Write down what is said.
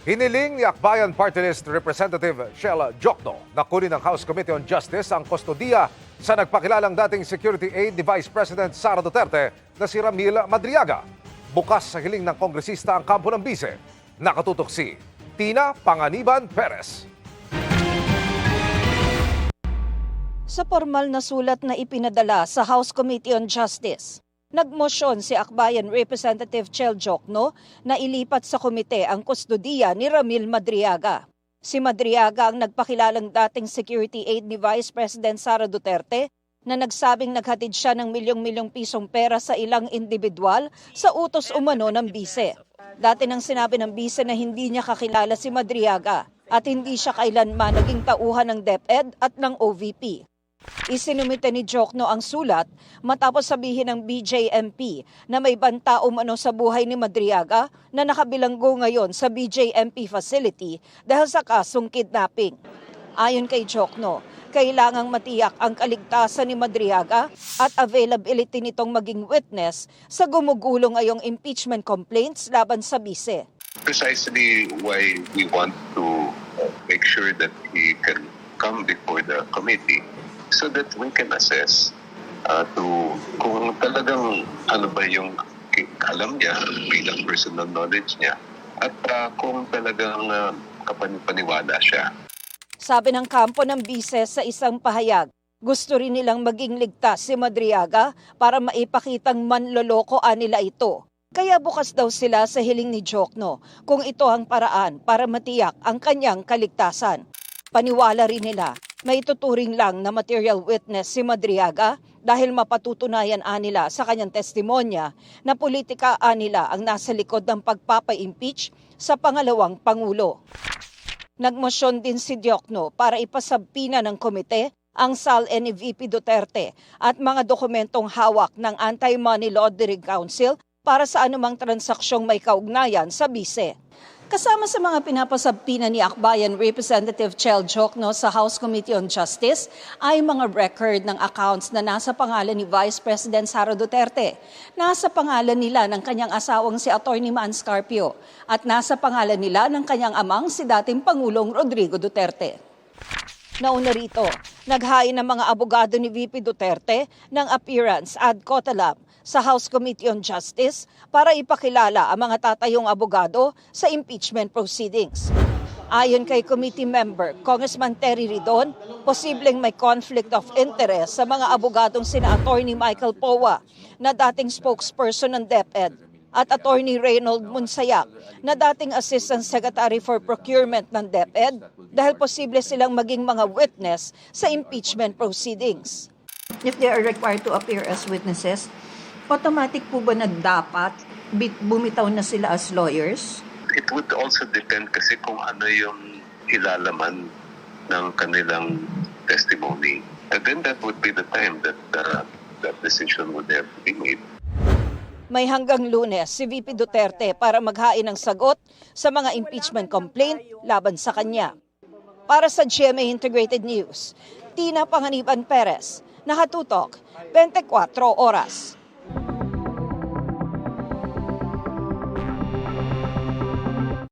Hiniling ni Akbayan Party List Representative Shela Jokno na kunin ng House Committee on Justice ang kustodiya sa nagpakilalang dating security aide ni Vice President Sara Duterte na si Ramil Madriaga. Bukas sa hiling ng kongresista ang kampo ng bise. Nakatutok si Tina Panganiban Perez. Sa formal na sulat na ipinadala sa House Committee on Justice, nagmosyon si Akbayan Representative Shela Jokno na ilipat sa komite ang kustodiya ni Ramil Madriaga. Si Madriaga ang nagpakilalang dating security aide ni Vice President Sara Duterte na nagsabing naghatid siya ng milyong-milyong pisong pera sa ilang individual sa utos umano ng bise. Dati nang sinabi ng bise na hindi niya kakilala si Madriaga at hindi siya kailanman naging tauhan ng DepEd at ng OVP. Isinumite ni Jokno ang sulat matapos sabihin ng BJMP na may banta umano sa buhay ni Madriaga na nakabilanggo ngayon sa BJMP facility dahil sa kasong kidnapping. Ayon kay Jokno, kailangang matiyak ang kaligtasan ni Madriaga at availability nitong maging witness sa gumugulo ngayong impeachment complaints laban sa bise. Precisely why we want to make sure that he can come before the committee so that we can assess kung talagang ano ba yung alam niya bilang personal knowledge niya at kung talagang kapaniwala siya. Sabi ng kampo ng bise sa isang pahayag, gusto rin nilang maging ligtas si Madriaga para maipakitang manloloko nila ito. Kaya bukas daw sila sa hiling ni Jokno kung ito ang paraan para matiyak ang kanyang kaligtasan. Paniwala rin nila, may tuturing lang na material witness si Madriaga dahil mapatutunayan nila sa kanyang testimonya na politika nila ang nasa likod ng pagpapa-impeach sa pangalawang Pangulo. Nagmosyon din si Jokno para ipasabpina ng komite ang SALN ni VP Duterte at mga dokumentong hawak ng Anti-Money Laundering Council para sa anumang transaksyong may kaugnayan sa bise. Kasama sa mga pinapasabpina ni Akbayan Representative Shela Jokno sa House Committee on Justice ay mga record ng accounts na nasa pangalan ni Vice President Sara Duterte, nasa pangalan nila ng kanyang asawang si Atty. Manny Scarpio at nasa pangalan nila ng kanyang amang si dating Pangulong Rodrigo Duterte. Nauna rito, naghain ng mga abogado ni VP Duterte ng appearance ad cautelam sa House Committee on Justice para ipakilala ang mga tatayong abogado sa impeachment proceedings. Ayon kay committee member Congressman Terry Ridon, posibleng may conflict of interest sa mga abogadong sina Atty. Michael Powa na dating spokesperson ng DepEd at Atty. Reynold Munsayak na dating Assistant Secretary for Procurement ng DepEd dahil posible silang maging mga witness sa impeachment proceedings. If they are required to appear as witnesses, automatic po ba na dapat bumitaw na sila as lawyers? It would also depend kasi kung ano yung ilalaman ng kanilang testimony. And then that would be the time that that decision would have to be made. May hanggang Lunes si VP Duterte para maghain ng sagot sa mga impeachment complaint laban sa kanya. Para sa GMA Integrated News, Tina Panganiban Perez, nakatutok 24 oras.